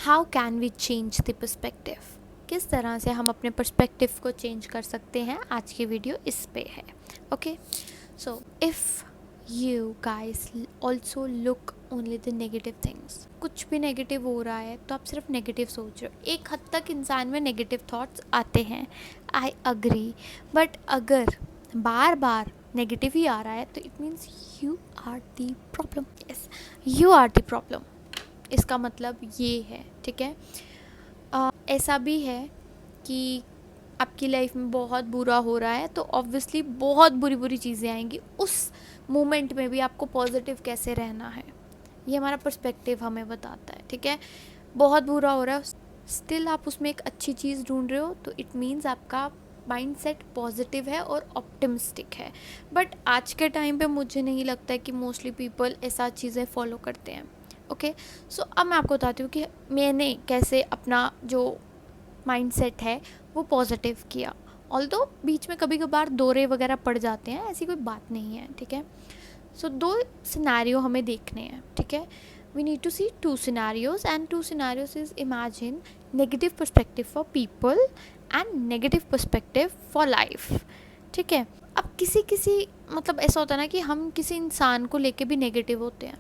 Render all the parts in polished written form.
How can we change the perspective, किस तरह से हम अपने पर्सपेक्टिव को चेंज कर सकते हैं, आज की वीडियो इस पे है. Okay, so if you guys also look only the negative things, कुछ भी नेगेटिव हो रहा है तो आप सिर्फ नेगेटिव सोच रहे हो. एक हद तक इंसान में नेगेटिव थॉट्स आते हैं, आई अग्री, बट अगर बार बार नेगेटिव ही आ रहा है तो it means you are the problem. Yes, you are the problem. इसका मतलब ये है, ठीक है. ऐसा भी है कि आपकी लाइफ में बहुत बुरा हो रहा है तो ऑब्वियसली बहुत बुरी बुरी चीज़ें आएंगी. उस मोमेंट में भी आपको पॉजिटिव कैसे रहना है, ये हमारा पर्सपेक्टिव हमें बताता है, ठीक है. बहुत बुरा हो रहा है, स्टिल आप उसमें एक अच्छी चीज़ ढूंढ रहे हो तो इट मीन्स आपका माइंड सेट पॉजिटिव है और ऑप्टिमिस्टिक है. बट आज के टाइम पे मुझे नहीं लगता है कि मोस्टली पीपल ऐसा चीज़ें फॉलो करते हैं. ओके, सो अब मैं आपको बताती हूँ कि मैंने कैसे अपना जो माइंड सेट है वो पॉजिटिव किया. ऑल्दो बीच में कभी कभार दौरे वगैरह पड़ जाते हैं, ऐसी कोई बात नहीं है, ठीक है. सो दो सिनेरियो हमें देखने हैं, ठीक है. We need to see two scenarios and two scenarios is imagine negative perspective for people and negative perspective for life, ठीक है. अब किसी मतलब ऐसा होता है ना कि हम किसी इंसान को लेके भी नेगेटिव होते हैं,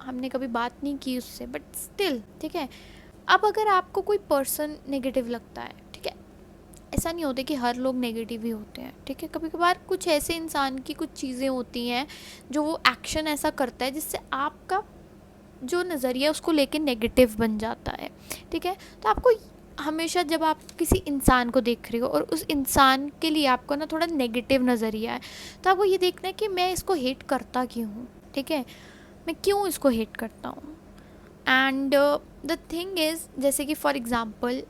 हमने कभी बात नहीं की उससे, बट स्टिल, ठीक है. अब अगर आपको कोई पर्सन नेगेटिव लगता है, ठीक है, ऐसा नहीं होता कि हर लोग नेगेटिव ही होते हैं, ठीक है. कभी कभार कुछ ऐसे इंसान की कुछ चीज़ें होती हैं जो वो एक्शन ऐसा करता है जिससे आपका जो नज़रिया उसको लेके नेगेटिव बन जाता है, ठीक है. तो आपको हमेशा जब आप किसी इंसान को देख रहे हो और उस इंसान के लिए आपको ना थोड़ा नेगेटिव नज़रिया है तो आपको ये देखना है कि मैं इसको हेट करता क्यों हूँ, ठीक है, मैं क्यों इसको हेट करता हूँ. एंड द थिंग इज़, जैसे कि फॉर एग्ज़ाम्पल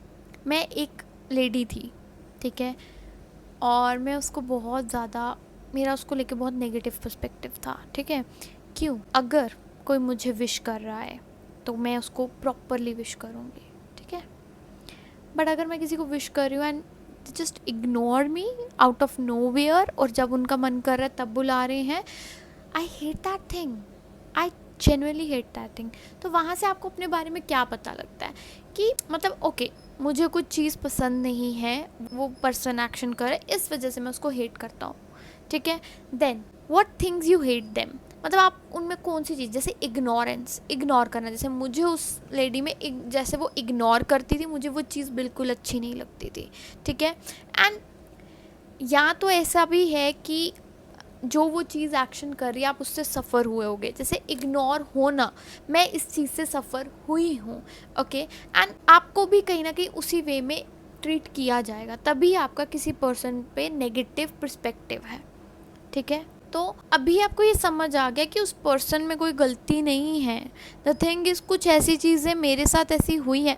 मैं एक लेडी थी, ठीक है, और मैं उसको बहुत ज़्यादा, मेरा उसको लेके बहुत नेगेटिव पर्सपेक्टिव था, ठीक है. क्यों? अगर कोई मुझे विश कर रहा है तो मैं उसको प्रॉपरली विश करूँगी, ठीक है. बट अगर मैं किसी को विश कर रही हूँ and just ignore me out of nowhere, और जब उनका मन कर रहा है तब बुला रहे हैं, I hate that thing, I genuinely hate that thing. तो वहाँ से आपको अपने बारे में क्या पता लगता है कि मतलब ओके, मुझे कुछ चीज़ पसंद नहीं है, वो पर्सन एक्शन करे, इस वजह से मैं उसको हेट करता हूँ, ठीक है. Then what things you hate them, मतलब आप उनमें कौन सी चीज़, जैसे इग्नोरेंस, इग्नोर करना, जैसे मुझे उस लेडी में जैसे वो इग्नोर करती थी, मुझे वो चीज़ बिल्कुल अच्छी नहीं लगती थी, ठीक है. एंड या तो ऐसा भी है कि जो वो चीज़ एक्शन कर रही है आप उससे सफ़र हुए होगे, जैसे इग्नोर होना, मैं इस चीज़ से सफ़र हुई हूँ, ओके. एंड आपको भी कहीं ना कहीं उसी वे में ट्रीट किया जाएगा, तभी आपका किसी पर्सन पे नेगेटिव पर्सपेक्टिव है, ठीक है. तो अभी आपको ये समझ आ गया कि उस पर्सन में कोई गलती नहीं है. द थिंग इज़, कुछ ऐसी चीज़ें मेरे साथ ऐसी हुई हैं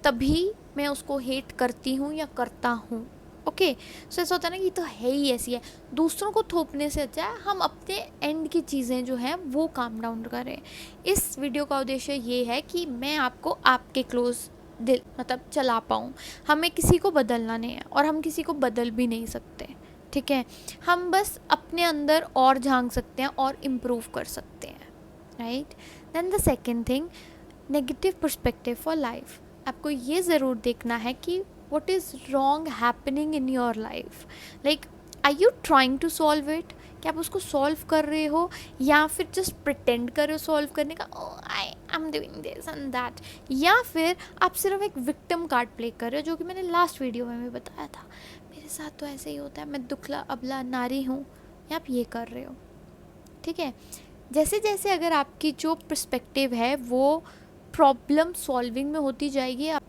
तभी मैं उसको हेट करती हूँ या करता हूँ, ओके. सो ऐसा होता है ना कि तो है ही ऐसी है, दूसरों को थोपने से अच्छा है हम अपने एंड की चीज़ें जो हैं वो काम डाउन करें. इस वीडियो का उद्देश्य ये है कि मैं आपको आपके क्लोज दिल मतलब चला पाऊँ. हमें किसी को बदलना नहीं है और हम किसी को बदल भी नहीं सकते, ठीक है. हम बस अपने अंदर और झांक सकते हैं और इम्प्रूव कर सकते हैं, right. Then the second thing, negative perspective for life. आपको ये ज़रूर देखना है कि what is wrong happening in your life, like are you trying to solve it, क्या आप उसको सॉल्व कर रहे हो या फिर जस्ट प्रिटेंड कर रहे हो सॉल्व करने का, I am doing this and that, या फिर आप सिर्फ एक विक्टिम कार्ड प्ले कर रहे हो, जो कि मैंने लास्ट वीडियो में भी बताया था, मेरे साथ तो ऐसे ही होता है, मैं दुखला अबला नारी हूँ, या आप ये कर रहे हो, ठीक है. जैसे जैसे अगर आपकी जो पर्सपेक्टिव है वो प्रॉब्लम सॉल्विंग में होती जाएगी, आप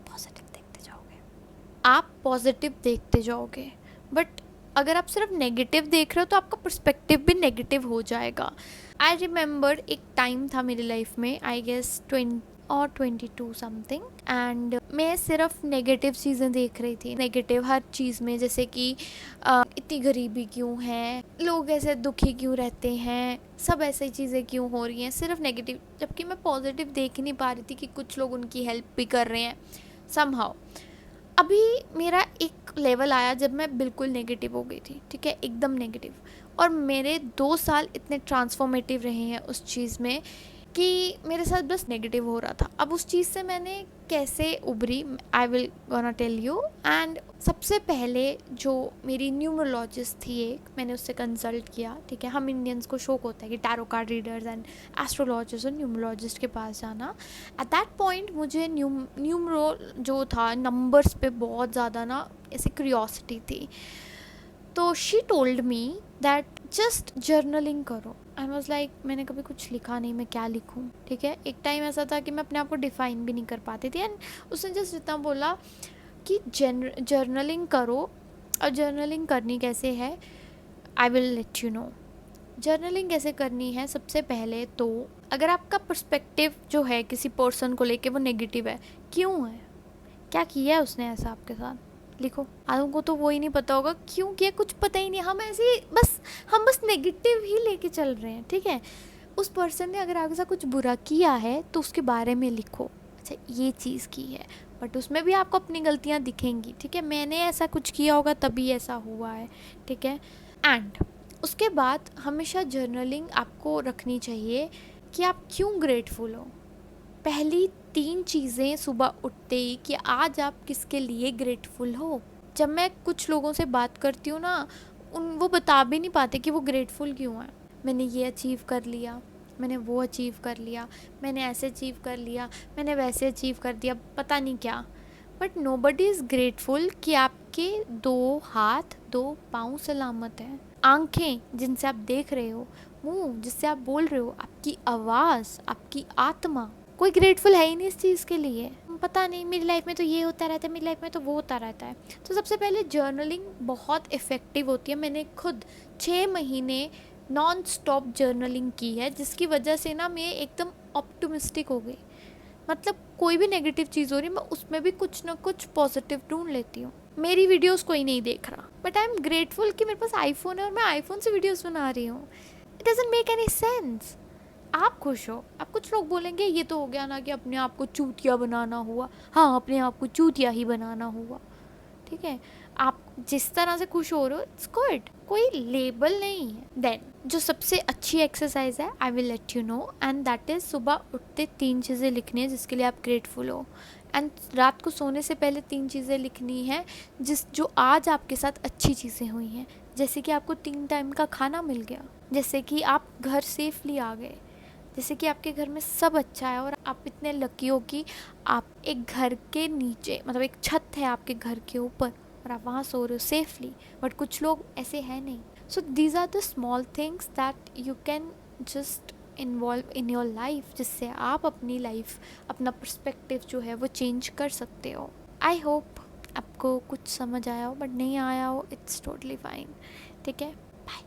पॉजिटिव देखते जाओगे. बट अगर आप सिर्फ नेगेटिव देख रहे हो तो आपका पर्सपेक्टिव भी नेगेटिव हो जाएगा. आई रिमेंबर एक टाइम था मेरी लाइफ में, आई गेस 20 और 22 समथिंग, एंड मैं सिर्फ नेगेटिव चीज़ें देख रही थी, नेगेटिव हर चीज़ में, जैसे कि इतनी गरीबी क्यों है, लोग ऐसे दुखी क्यों रहते हैं, सब ऐसी चीज़ें क्यों हो रही हैं, सिर्फ नेगेटिव. जबकि मैं पॉजिटिव देख ही नहीं पा रही थी कि कुछ लोग उनकी हेल्प भी कर रहे हैं समहाउ. अभी मेरा एक लेवल आया जब मैं बिल्कुल नेगेटिव हो गई थी, ठीक है, एकदम नेगेटिव, और मेरे 2 साल इतने ट्रांसफॉर्मेटिव रहे हैं उस चीज़ में कि मेरे साथ बस नेगेटिव हो रहा था। अब उस चीज़ से मैंने कैसे उभरी, I will gonna tell you. And सबसे पहले जो मेरी न्यूमरोलॉजिस्ट थी एक, मैंने उससे कंसल्ट किया, ठीक है। हम इंडियंस को शौक होता है कि tarot card readers and astrologist और न्यूमरोलॉजिस्ट के पास जाना। एट दैट पॉइंट मुझे न्यूमरो जो था, नंबर्स पे बहुत ज़्यादा ना ऐसी क्यूरियोसिटी थी। तो she told me that just journaling करो। आई वॉज लाइक, मैंने कभी कुछ लिखा नहीं, मैं क्या लिखूँ, ठीक है। एक टाइम ऐसा था कि मैं अपने आप को डिफाइन भी नहीं कर पाती थी। एंड उसने जस्ट इतना बोला कि जर्नलिंग करो। और जर्नलिंग करनी कैसे है, I will let you know. Journaling कैसे करनी है, सबसे पहले तो अगर आपका पर्सपेक्टिव जो है किसी पर्सन को लेके वो नेगेटिव है, क्यों है, क्या किया है उसने ऐसा आपके साथ, लिखो। आदमी को तो वो ही नहीं पता होगा क्यों किया, कुछ पता ही नहीं। हम ऐसे ही हम बस नेगेटिव ही लेके चल रहे हैं, ठीक है। उस पर्सन ने अगर आपके साथ कुछ बुरा किया है तो उसके बारे में लिखो, अच्छा ये चीज़ की है, बट उसमें भी आपको अपनी गलतियाँ दिखेंगी, ठीक है। मैंने ऐसा कुछ किया होगा तभी ऐसा हुआ है, ठीक है। एंड उसके बाद हमेशा जर्नलिंग आपको रखनी चाहिए कि आप क्यों ग्रेटफुल हो। पहली 3 चीज़ें सुबह उठते ही कि आज आप किसके लिए ग्रेटफुल हो। जब मैं कुछ लोगों से बात करती हूँ ना, वो बता भी नहीं पाते कि वो ग्रेटफुल क्यों है। मैंने ये अचीव कर लिया, मैंने वो अचीव कर लिया, मैंने ऐसे अचीव कर लिया, मैंने वैसे अचीव कर दिया, पता नहीं क्या। बट नोबडी इज़ ग्रेटफुल कि आपके 2 हाथ 2 पाँव सलामत हैं, आंखें जिनसे आप देख रहे हो, मुंह जिससे आप बोल रहे हो, आपकी आवाज़, आपकी आत्मा। कोई ग्रेटफुल है ही नहीं इस चीज़ के लिए। पता नहीं, मेरी लाइफ में तो ये होता रहता है, मेरी लाइफ में तो वो होता रहता है। तो सबसे पहले जर्नलिंग बहुत इफ़ेक्टिव होती है। मैंने खुद 6 महीने नॉन स्टॉप जर्नलिंग की है, जिसकी वजह से ना मैं एकदम ऑप्टिमिस्टिक हो गई। मतलब कोई भी नेगेटिव चीज़ हो रही, मैं उसमें भी कुछ ना कुछ पॉजिटिव ढूंढ लेती हूँ। मेरी वीडियोस कोई नहीं देख रहा, बट आई एम ग्रेटफुल कि मेरे पास आईफोन है और मैं आईफोन से वीडियोस बना रही हूँ। It doesn't make any sense. आप खुश हो। अब कुछ लोग बोलेंगे ये तो हो गया ना कि अपने आप को चूतिया बनाना हुआ। हाँ, अपने आप को चूतिया ही बनाना हुआ, ठीक है। आप जिस तरह से खुश हो रहे हो, इट्स गुड, कोई लेबल नहीं है। देन जो सबसे अच्छी एक्सरसाइज है, I will let you know, and that is सुबह उठते 3 चीज़ें लिखनी है जिसके लिए आप ग्रेटफुल हो। एंड रात को सोने से पहले 3 चीज़ें लिखनी है जो आज आपके साथ अच्छी चीज़ें हुई हैं। जैसे कि आपको 3 टाइम का खाना मिल गया, जैसे कि आप घर सेफली आ गए, जैसे कि आपके घर में सब अच्छा है और आप इतने लकी हो कि आप एक घर के नीचे, मतलब एक छत है आपके घर के ऊपर और आप वहाँ सो रहे हो सेफली। बट कुछ लोग ऐसे हैं नहीं। So these are the small things that you can just involve in your life, जिससे आप अपनी लाइफ, अपना पर्सपेक्टिव जो है वो चेंज कर सकते हो। आई होप आपको कुछ समझ आया हो, बट नहीं आया हो, इट्स टोटली फाइन, ठीक है। बाय।